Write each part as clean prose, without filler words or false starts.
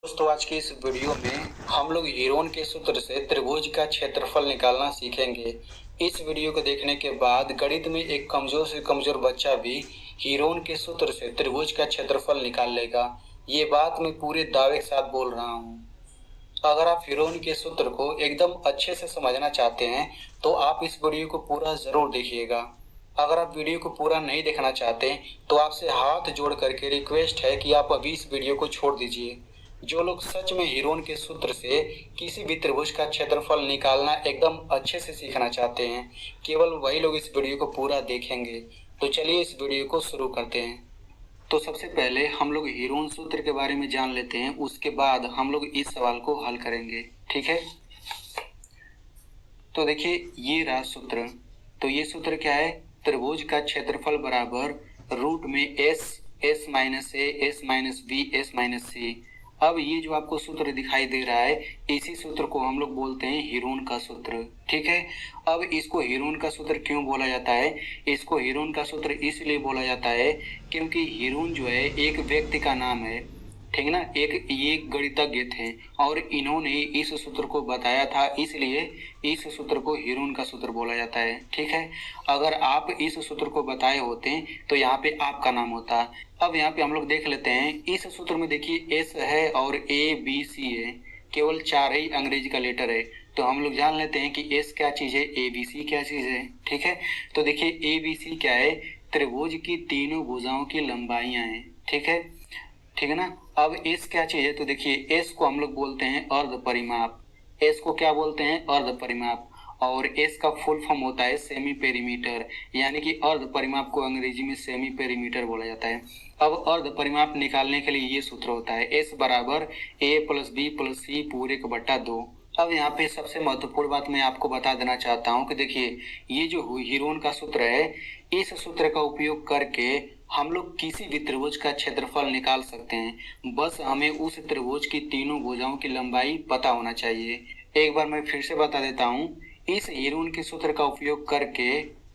दोस्तों आज की इस वीडियो में हम लोग हीरोन के सूत्र से त्रिभुज का क्षेत्रफल निकालना सीखेंगे। इस वीडियो को देखने के बाद गणित में एक कमजोर से कमजोर बच्चा भी हीरोन के सूत्र से त्रिभुज का क्षेत्रफल निकाल लेगा। ये बात मैं पूरे दावे के साथ बोल रहा हूँ। अगर आप हीरोन के सूत्र को एकदम अच्छे से समझना चाहते हैं तो आप इस वीडियो को पूरा जरूर देखिएगा। अगर आप वीडियो को पूरा नहीं देखना चाहते तो आपसे हाथ जोड़ करके रिक्वेस्ट है कि आप अभी इस वीडियो को छोड़ दीजिए। जो लोग सच में हीरोन के सूत्र से किसी भी त्रिभुज का क्षेत्रफल निकालना एकदम अच्छे से सीखना चाहते हैं, केवल वही लोग इस वीडियो को पूरा देखेंगे। तो चलिए इस वीडियो को शुरू करते हैं। तो सबसे पहले हम लोग हीरोन सूत्र के बारे में जान लेते हैं, उसके बाद हम लोग इस सवाल को हल करेंगे। ठीक है, तो देखिए ये रहा सूत्र। तो ये सूत्र क्या है? त्रिभुज का क्षेत्रफल बराबर रूट में s minus a s minus b s minus c. अब ये जो आपको सूत्र दिखाई दे रहा है, इसी सूत्र को हम लोग बोलते हैं हीरोन का सूत्र। ठीक है, अब इसको हीरोन का सूत्र क्यों बोला जाता है? इसको हीरोन का सूत्र इसलिए बोला जाता है क्योंकि हीरोन जो है एक व्यक्ति का नाम है। ठीक है ना, ये गणितज्ञ थे और इन्होंने इस सूत्र को बताया था, इसलिए इस सूत्र को हीरोन का सूत्र बोला जाता है। ठीक है, अगर आप इस सूत्र को बताए होते तो यहाँ पे आपका नाम होता। अब यहाँ पे हम लोग देख लेते हैं, इस सूत्र में देखिए एस है और ए बी सी है, केवल 4 ही अंग्रेजी का लेटर है। तो हम लोग जान लेते हैं कि एस क्या चीज है, ए बी सी क्या चीज है। ठीक है, तो देखिए ए बी सी क्या है? त्रिभुज की तीनों भुजाओं की लंबाइयां हैं। ठीक है, ठीक है ना। अब एस क्या चीज है? तो देखिए एस को हम लोग बोलते हैं अर्ध परिमाप। एस को क्या बोलते हैं? अर्ध परिमाप। और एस का फुल फॉर्म होता है सेमी पेरीमीटर, यानी कि अर्ध परिमाप को अंग्रेजी में सेमी पेरीमीटर बोला जाता है। अब अर्ध परिमाप निकालने के लिए ये सूत्र होता है एस बराबर ए प्लस बी प्लस सी पूरे का बट्टा 2। अब यहाँ पे सबसे महत्वपूर्ण बात मैं आपको बता देना चाहता हूँ कि देखिए ये जो हीरोन का सूत्र है, इस सूत्र का उपयोग करके हम लोग किसी भी त्रिभुज का क्षेत्रफल निकाल सकते हैं। बस हमें उस त्रिभुज की तीनों भुजाओं की लंबाई पता होना चाहिए। एक बार मैं फिर से बता देता हूँ, इस हीरोन के सूत्र का उपयोग करके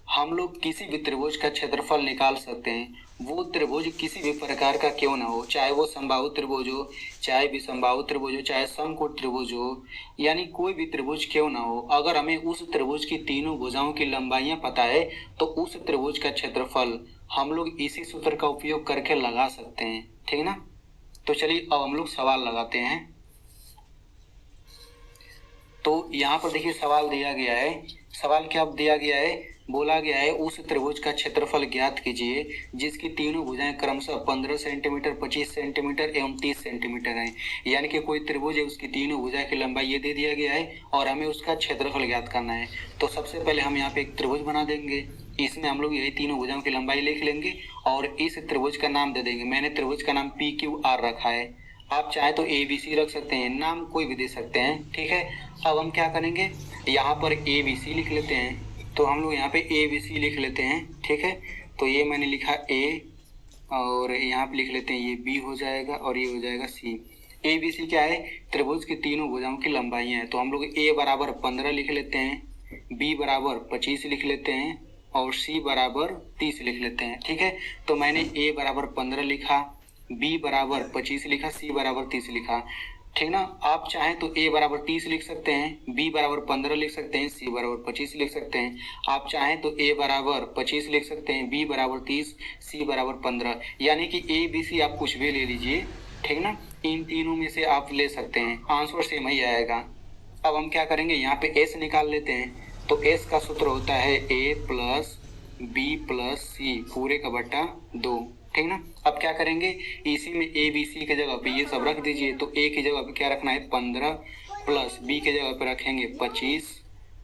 हम लोग किसी भी त्रिभुज का क्षेत्रफल निकाल सकते हैं। वो त्रिभुज किसी भी प्रकार का क्यों ना हो, चाहे वो समबाहु त्रिभुज हो, चाहे विषमबाहु त्रिभुज हो, चाहे समकोण त्रिभुज हो, यानी कोई भी त्रिभुज क्यों ना हो, अगर हमें उस त्रिभुज की तीनों भुजाओं की लंबाइयां पता है तो उस त्रिभुज का क्षेत्रफल हम लोग इसी सूत्र का उपयोग करके लगा सकते हैं। ठीक है ना, तो चलिए अब हम लोग सवाल लगाते हैं। तो यहाँ पर देखिए सवाल दिया गया है। सवाल क्या दिया गया है? बोला गया है उस त्रिभुज का क्षेत्रफल ज्ञात कीजिए जिसकी तीनों भुजाएं क्रमशः 15 सेंटीमीटर, 25 सेंटीमीटर एवं 30 सेंटीमीटर हैं। यानी कि कोई त्रिभुज है, उसकी तीनों भुजाएं की लंबाई ये दे दिया गया है और हमें उसका क्षेत्रफल ज्ञात करना है। तो सबसे पहले हम यहाँ पे एक त्रिभुज बना देंगे, इसमें हम लोग यही तीनों भुजाओं की लंबाई लिख लेंगे और इस त्रिभुज का नाम दे देंगे। मैंने त्रिभुज का नाम पी क्यू आर रखा है, आप चाहे तो ए बी सी रख सकते हैं, नाम कोई भी दे सकते हैं। ठीक है, अब हम क्या करेंगे, यहाँ पर ए बी सी लिख लेते हैं। तो हम लोग यहाँ पे ए बी सी लिख लेते हैं। ठीक है, तो ये मैंने लिखा ए और यहाँ पे लिख लेते हैं ये बी हो जाएगा और ये हो जाएगा सी। ए बी सी क्या है? त्रिभुज की तीनों भुजाओं की लंबाइयाँ हैं। तो हम लोग ए बराबर 15 लिख लेते हैं, बी बराबर 25 लिख लेते हैं और सी बराबर 30 लिख लेते हैं। ठीक है, तो मैंने ए बराबर 15 लिखा, बी बराबर 25 लिखा, सी बराबर 30 लिखा। ठीक ना, आप चाहें तो ए बराबर 30 लिख सकते हैं, बी बराबर 15 लिख सकते हैं, सी बराबर 25 लिख सकते हैं। आप चाहें तो ए बराबर 25 लिख सकते हैं, बी बराबर 30, सी बराबर 15, यानी कि ए बी सी आप कुछ भी ले लीजिए। ठीक ना, इन तीनों में से आप ले सकते हैं, आंसर सेम ही आएगा। अब हम क्या करेंगे, यहाँ पे एस निकाल लेते हैं। तो एस का सूत्र होता है ए प्लस बी प्लस सी पूरे का बट्टा 2। ठीक ना, अब क्या करेंगे, इसी में ए बी सी के जगह पे ये सब रख दीजिए। तो ए की जगह पे क्या रखना है 15 प्लस बी के जगह पे रखेंगे 25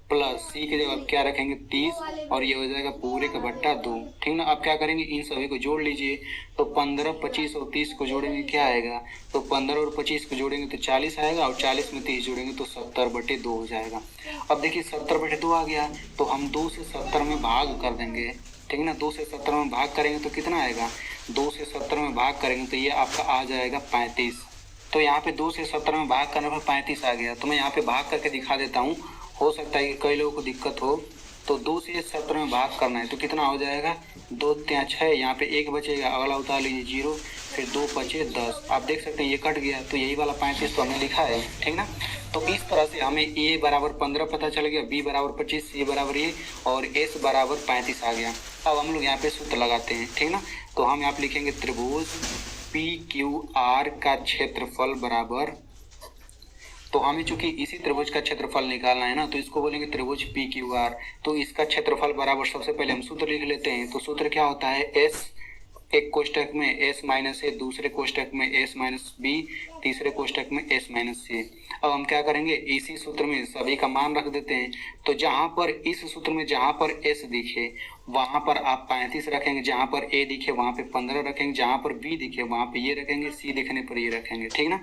प्लस सी के जगह पे क्या रखेंगे 30 और ये हो जाएगा पूरे का बट्टा 2। ठीक ना, अब क्या करेंगे, इन सभी को जोड़ लीजिए। तो 15, 25 और 30 को जोड़ेंगे क्या आएगा, तो 15 और 25 को जोड़ेंगे तो 40 आएगा और 40 में 30 जोड़ेंगे तो 70/2 हो जाएगा। अब देखिए 70/2 आ गया, तो हम 2 से 70 में भाग कर देंगे। ठीक है ना, 2 से 70 में भाग करेंगे तो कितना आएगा, 2 से 70 में भाग करेंगे तो ये आपका आ जाएगा 35। तो यहाँ पे 2 से 70 में भाग करने पर 35 आ गया। तो मैं यहाँ पे भाग करके दिखा देता हूँ, हो सकता है कि कई लोगों को दिक्कत हो। तो 2 से इस सूत्र में भाग करना है तो कितना हो जाएगा, 2 3 6, यहाँ पे 1 बचेगा, अगला उतार लीजिए 0, फिर 2 5 10। आप देख सकते हैं ये कट गया, तो यही वाला 35 तो हमने लिखा है, ठीक ना। तो इस तरह से हमें a बराबर 15 पता चल गया, b बराबर 25, c बराबर ये और s बराबर 35 आ गया। अब हम लोग यहाँ पे सूत्र लगाते हैं, ठीक ना। तो हम यहाँ पे लिखेंगे त्रिभुज पी क्यू आर का क्षेत्रफल बराबर, तो हमें चूंकि इसी त्रिभुज का क्षेत्रफल निकालना है ना, तो इसको बोलेंगे त्रिभुज पी क्यू आर। तो इसका क्षेत्रफल बराबर, सबसे पहले हम सूत्र लिख लेते हैं। तो सूत्र क्या होता है, एस एक कोष्टक में s माइनस ए, दूसरे कोष्टक में s माइनस बी, तीसरे कोष्टक में s माइनस सी। अब हम क्या करेंगे, इसी सूत्र में सभी का मान रख देते हैं। तो जहां पर इस सूत्र में जहां पर s दिखे वहां पर आप 35 रखेंगे, जहां पर a दिखे वहां पे 15 रखेंगे, जहां पर b दिखे वहां पे ये रखेंगे, c दिखने पर ये रखेंगे, ठीक ना।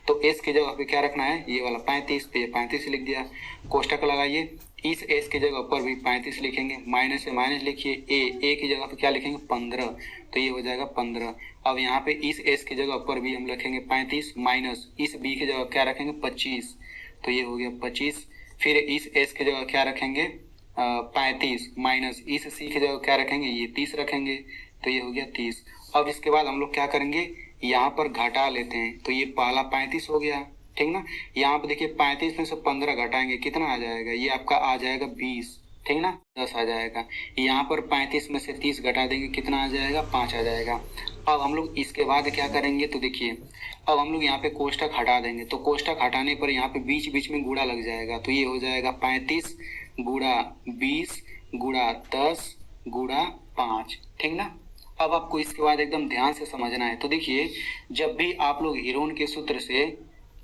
तो s की जगह पे क्या रखना है, ये वाला 35, पे 35 लिख दिया, कोष्टक लगाइए। इस s की जगह पर भी 35 लिखेंगे, माइनस से माइनस लिखिए, a की जगह पे क्या लिखेंगे 15, तो ये हो जाएगा 15। अब यहाँ पे इस s की जगह पर भी हम लिखेंगे 35, माइनस इस b की जगह क्या रखेंगे 25, तो ये हो गया 25। फिर इस s की जगह क्या रखेंगे 35, माइनस इस c की जगह क्या रखेंगे, ये 30 रखेंगे, तो ये हो गया 30। अब इसके बाद हम लोग क्या करेंगे, यहाँ पर घटा लेते हैं, तो ये पहला 35 हो गया, ठीक ना। यहाँ पे देखिए 35 में से 15 घटाएंगे, कितना आ जाएगा, ये आपका आ जाएगा 20, ठीक ना, 10 आ जाएगा। यहाँ पर 35 में से 30 घटा देंगे, कितना आ जाएगा, 5 आ जाएगा। अब हम लोग इसके बाद क्या करेंगे, तो देखिए अब हम लोग यहाँ पे कोष्टक हटा देंगे, तो कोष्टक हटाने पर यहाँ पे बीच बीच में गुणा लग जाएगा, तो ये हो जाएगा 35 गुणा 20 गुणा 10 गुणा 5, ठीक ना। अब आपको इसके बाद एकदम ध्यान से समझना है। तो देखिए जब भी आप लोग हीरोन के सूत्र से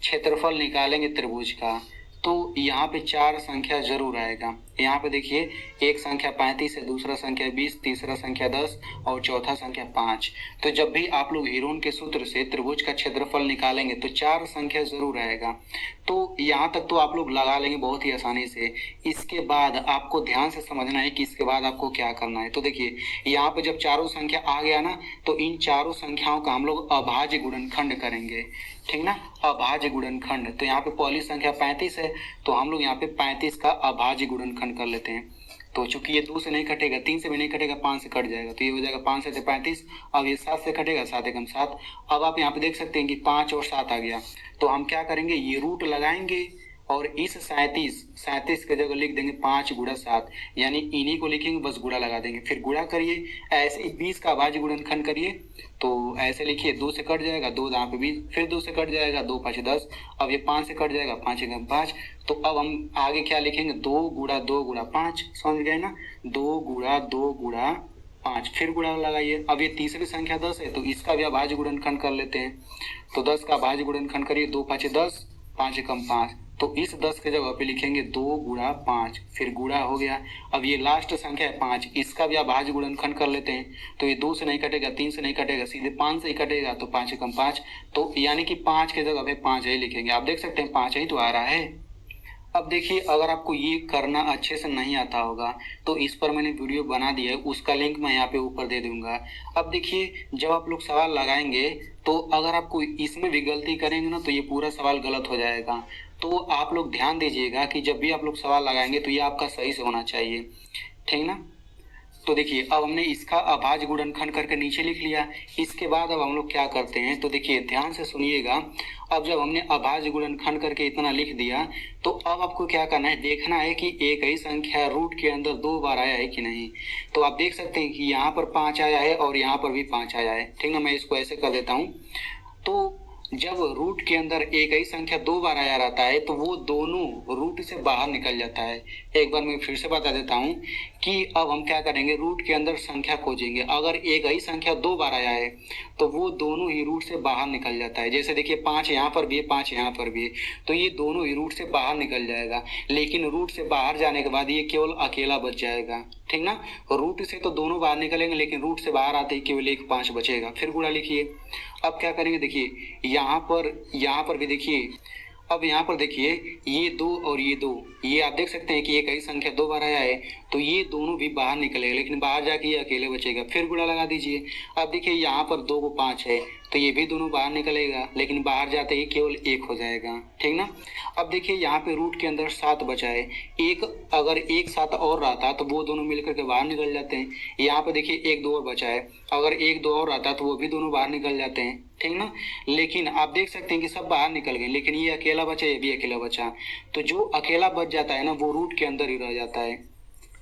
क्षेत्रफल निकालेंगे त्रिभुज का, तो यहाँ पे 4 संख्या जरूर आएगा। यहाँ पे देखिए एक संख्या 35 है, दूसरा संख्या 20, तीसरा संख्या 10 और चौथा संख्या 5। तो जब भी आप लोग हीरोन के सूत्र से त्रिभुज का क्षेत्रफल निकालेंगे तो 4 संख्या जरूर आएगा। तो यहाँ तक तो आप लोग लगा लेंगे बहुत ही आसानी से। इसके बाद आपको ध्यान से समझना है कि इसके बाद आपको क्या करना है। तो देखिए यहाँ पे जब चारों संख्या आ गया ना, तो इन चारों संख्याओं का हम लोग अभाज्य गुणनखंड करेंगे, ठीक ना, अभाज्य गुणनखंड। तो यहाँ पे पहली संख्या 35 है, तो हम लोग यहाँ पे 35 का अभाज्य गुणनखंड कर लेते हैं। तो चूंकि ये 2 से नहीं कटेगा, 3 से भी नहीं कटेगा, 5 से कट जाएगा, तो ये हो जाएगा 5 से 35। अब ये 7 से कटेगा, 7 एकम 7। अब आप यहाँ पे देख सकते हैं कि 5 और 7 आ गया। तो हम क्या करेंगे, ये रूट लगाएंगे और इस 37 की जगह लिख देंगे 5 गुणा 7, यानी इन्हीं को लिखेंगे, बस गुणा लगा देंगे, फिर गुणा करिए। ऐसे ही 20 का अभाज्य गुणनखंड करिए, तो ऐसे लिखिए, 2 से कट जाएगा, 2 यहाँ पे 20, फिर 2 से कट जाएगा, 2 5 10। अब ये 5 से कट जाएगा, 5 एकम 5। तो अब हम आगे क्या लिखेंगे, 2 गुणा 2 गुणा 5, समझ गए ना, 2 गुणा 2 गुणा 5, फिर गुणा लगाइए। अब ये तीसरी संख्या 10 है, तो इसका भी अभाज्य गुणनखंड कर लेते हैं। तो 10 का अभाज्य गुणनखंड करिए, 2 5 10, 5 एकम 5। तो इस 10 के जगह पे लिखेंगे 2 गुणा 5, फिर गुणा हो गया। अब ये लास्ट संख्या है 5, इसका भी अभाज्य गुणनखंड कर लेते हैं। तो ये 2 से नहीं कटेगा, 3 से नहीं कटेगा, सीधे 5 से ही कटेगा, तो 5 एकम 5। तो यानी कि 5 के जगह पे 5 ही लिखेंगे। आप देख सकते हैं 5 ही तो आ रहा है। अब देखिए अगर आपको ये करना अच्छे से नहीं आता होगा तो इस पर मैंने वीडियो बना दिया है, उसका लिंक मैं यहाँ पे ऊपर दे दूंगा। अब देखिए जब आप लोग सवाल लगाएंगे तो अगर आपको इसमें भी गलती करेंगे ना, तो ये पूरा सवाल गलत हो जाएगा। तो आप लोग ध्यान दीजिएगा कि जब भी आप लोग सवाल लगाएंगे तो ये आपका सही से होना चाहिए, ठीक ना। तो देखिए अब हमने इसका अभाज्य गुणनखंड करके नीचे लिख लिया। इसके बाद अब हम लोग क्या करते हैं, तो देखिए ध्यान से सुनिएगा। अब जब हमने अभाज्य गुणनखंड करके इतना लिख दिया, तो अब आपको क्या करना है, देखना है कि एक ही संख्या रूट के अंदर 2 बार आया है कि नहीं। तो आप देख सकते हैं कि यहाँ पर 5 आया है और यहाँ पर भी 5 आया है, ठीक ना। मैं इसको ऐसे कर देता हूँ। तो जब रूट के अंदर एक ही संख्या 2 बार आया रहता है तो वो दोनों रूट से बाहर निकल जाता है। एक बार मैं फिर से बता देता हूँ कि अब हम क्या करेंगे, रूट के अंदर संख्या खोजेंगे। अगर एक ही संख्या 2 बार आया है तो वो दोनों ही रूट से बाहर निकल जाता है। जैसे देखिए 5 यहाँ पर भी है, 5 यहाँ पर भी है, तो ये दोनों ही रूट से बाहर निकल जाएगा। लेकिन रूट से बाहर जाने के बाद ये केवल अकेला बच जाएगा, ठीक ना। रूट से तो दोनों बाहर निकलेंगे, लेकिन रूट से बाहर आते ही केवल एक 5 बचेगा। फिर गुणा लिखिए। अब क्या करेंगे, देखिए यहाँ पर भी देखिए, अब यहाँ पर देखिए ये 2 और ये 2, ये आप देख सकते हैं कि एक ही संख्या 2 बार आया है, तो ये दोनों भी बाहर निकलेगा, लेकिन बाहर जाके ये अकेले बचेगा। फिर गुणा लगा दीजिए। अब देखिए यहाँ पर 2 को 5 है, तो तो ये भी दोनों बाहर निकलेगा, लेकिन बाहर जाते ही केवल एक हो जाएगा, ठीक ना। अब देखिए यहाँ पे रूट के अंदर 7 बचा है, एक अगर एक 7 और रहता तो वो दोनों मिलकर के बाहर निकल जाते हैं। यहाँ पे देखिए 1 2 और बचा है, अगर 1 2 और रहता तो वो भी दोनों बाहर निकल जाते हैं, ठीक ना। लेकिन आप देख सकते हैं कि सब बाहर निकल गए, लेकिन ये अकेला बचा, ये भी अकेला बचा। तो जो अकेला बच जाता है ना वो रूट के अंदर ही रह जाता है,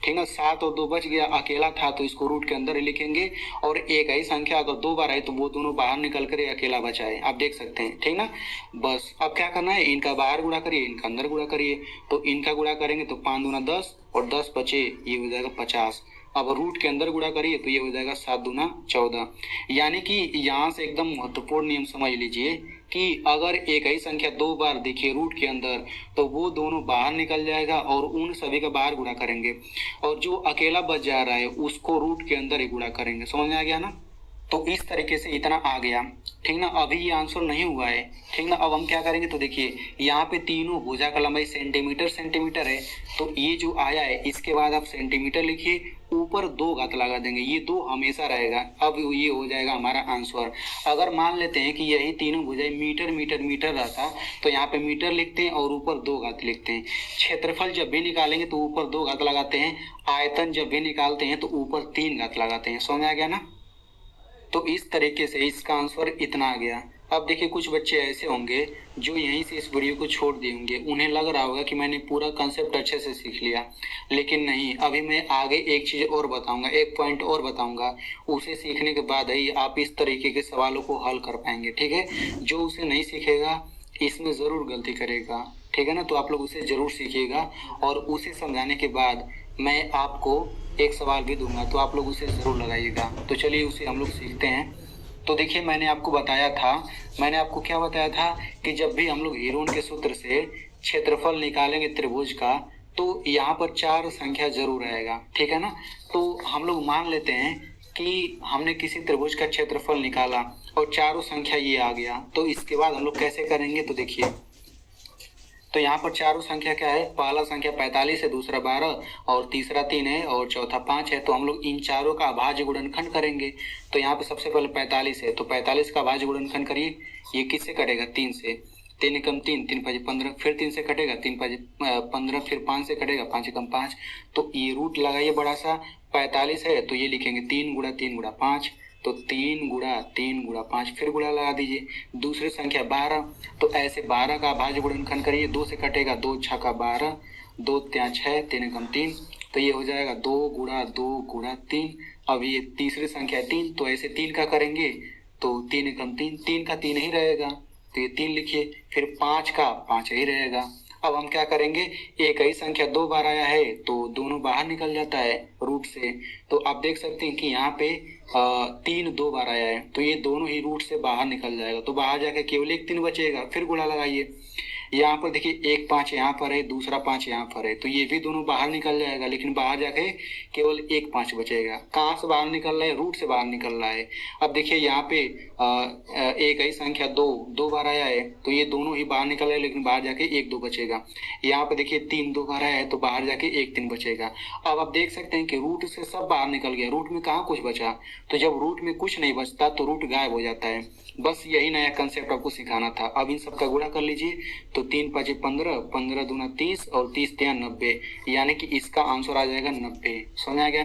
ठीक ना। 7 और 2 बच गया, अकेला था तो इसको रूट के अंदर ही लिखेंगे। और एक ही संख्या अगर 2 बार आए तो वो दोनों बाहर निकल कर अकेला बचा है, आप देख सकते हैं, ठीक ना। बस अब क्या करना है, इनका बाहर गुणा करिए, इनका अंदर गुणा करिए। तो इनका गुणा करेंगे तो 5 दूना 10 और 10 बचे, ये हो जाएगा 50। अब रूट के अंदर गुणा करिए तो ये हो जाएगा 7 दूना 14। यानी कि यहाँ से एकदम महत्वपूर्ण नियम समझ लीजिए कि अगर एक ही संख्या 2 बार दिखे रूट के अंदर तो वो दोनों बाहर निकल जाएगा और उन सभी का बाहर गुणा करेंगे, और जो अकेला बच जा रहा है उसको रूट के अंदर ही गुणा करेंगे। समझ में आ गया ना। तो इस तरीके से इतना आ गया, ठीक ना। अभी ये आंसर नहीं हुआ है, ठीक ना। अब हम क्या करेंगे, तो देखिए यहाँ पे तीनों भुजा का लंबाई सेंटीमीटर सेंटीमीटर है, तो ये जो आया है इसके बाद आप सेंटीमीटर लिखिए, ऊपर 2 घात लगा देंगे, ये 2 हमेशा रहेगा। अब ये हो जाएगा हमारा आंसर। अगर मान लेते हैं कि यही तीनों भुजाएं मीटर मीटर मीटर रहता तो यहाँ पे मीटर लिखते हैं और ऊपर 2 घात लिखते हैं। क्षेत्रफल जब भी निकालेंगे तो ऊपर 2 घात लगाते हैं, आयतन जब भी निकालते हैं तो ऊपर 3 घात लगाते हैं। समझ आ गया ना। तो इस तरीके से इसका आंसर इतना आ गया। अब देखिए कुछ बच्चे ऐसे होंगे जो यहीं से इस वीडियो को छोड़ दिए होंगे, उन्हें लग रहा होगा कि मैंने पूरा कंसेप्ट अच्छे से सीख लिया, लेकिन नहीं। अभी मैं आगे एक चीज़ और बताऊंगा, एक पॉइंट और बताऊंगा, उसे सीखने के बाद ही आप इस तरीके के सवालों को हल कर पाएंगे, ठीक है। जो उसे नहीं सीखेगा इसमें ज़रूर गलती करेगा, ठीक है ना। तो आप लोग उसे ज़रूर सीखिएगा, और उसे समझाने के बाद मैं आपको एक सवाल भी दूंगा, तो आप लोग उसे ज़रूर लगाइएगा। तो चलिए उसे हम लोग सीखते हैं। तो देखिए मैंने आपको बताया था, मैंने आपको क्या बताया था कि जब भी हम लोग हीरोन के सूत्र से क्षेत्रफल निकालेंगे त्रिभुज का, तो यहाँ पर 4 संख्या जरूर रहेगा, ठीक है ना। तो हम लोग मान लेते हैं कि हमने किसी त्रिभुज का क्षेत्रफल निकाला और चारों संख्या ये आ गया, तो इसके बाद हम लोग कैसे करेंगे, तो देखिए। तो यहाँ पर चारों संख्या क्या है, पहला संख्या 45 है, दूसरा 12 और तीसरा 3 है और चौथा 5 है। तो हम लोग इन चारों का अभाज्य गुणनखंड करेंगे। तो यहाँ पे सबसे पहले 45 है, तो 45 का अभाज्य गुणनखंड करिए। ये किससे कटेगा, 3 से। 3 एकम 3, 3 5 15, फिर 3 से कटेगा, 3 5 15, फिर 5 से कटेगा, 5 एकम 5। तो ये रूट लगाइए बड़ा सा, 45 है तो ये लिखेंगे 3 गुणा 3 गुणा 5, तो 3 गुणा 3 गुणा 5, फिर गुणा लगा दीजिए। दूसरी संख्या 12, तो ऐसे 12 का अभाज्य गुणनखंड करिए, 2 से कटेगा, 2 6 का 12, 2 3 6, 3 एकम 3, तो ये हो जाएगा 2 गुणा 2 गुणा 3। अब ये तीसरी संख्या 3, तो ऐसे 3 का करेंगे तो 3 एकम 3, 3 का 3 ही रहेगा, तो ये 3 लिखिए। फिर 5 का 5 ही रहेगा। अब हम क्या करेंगे, एक ही संख्या 2 बार आया है तो दोनों बाहर निकल जाता है रूट से। तो आप देख सकते हैं कि यहाँ पे 3 2 बार आया है, तो ये दोनों ही रूट से बाहर निकल जाएगा, तो बाहर जाके केवल एक 3 बचेगा। फिर गुणा लगाइए, यहाँ पर देखिए एक 5 यहाँ पर है, दूसरा 5 यहाँ पर है, तो ये भी दोनों बाहर निकल जाएगा, लेकिन बाहर जाके केवल एक 5 बचेगा। कहाँ से बाहर निकल रहा है, रूट से बाहर निकल रहा है। अब देखिए यहाँ पे एक ही संख्या 2 बार आया है, तो ये दोनों ही बाहर निकल रहे हैं, लेकिन बाहर जाके एक 2 बचेगा। यहाँ पे देखिए 3 2 बार आया है, तो बाहर जाके एक 3 बचेगा। अब आप देख सकते हैं कि रूट से सब बाहर निकल गया, रूट में कहाँ कुछ बचा। तो जब रूट में कुछ नहीं बचता तो रूट गायब हो जाता है। बस यही नया कंसेप्ट आपको सिखाना था। अब इन सब का गुणा कर लीजिए, तो 3 5 15, 15 दूना 30 और 30 3 90, यानी कि इसका आंसर आ जाएगा 90। समझ आ गया।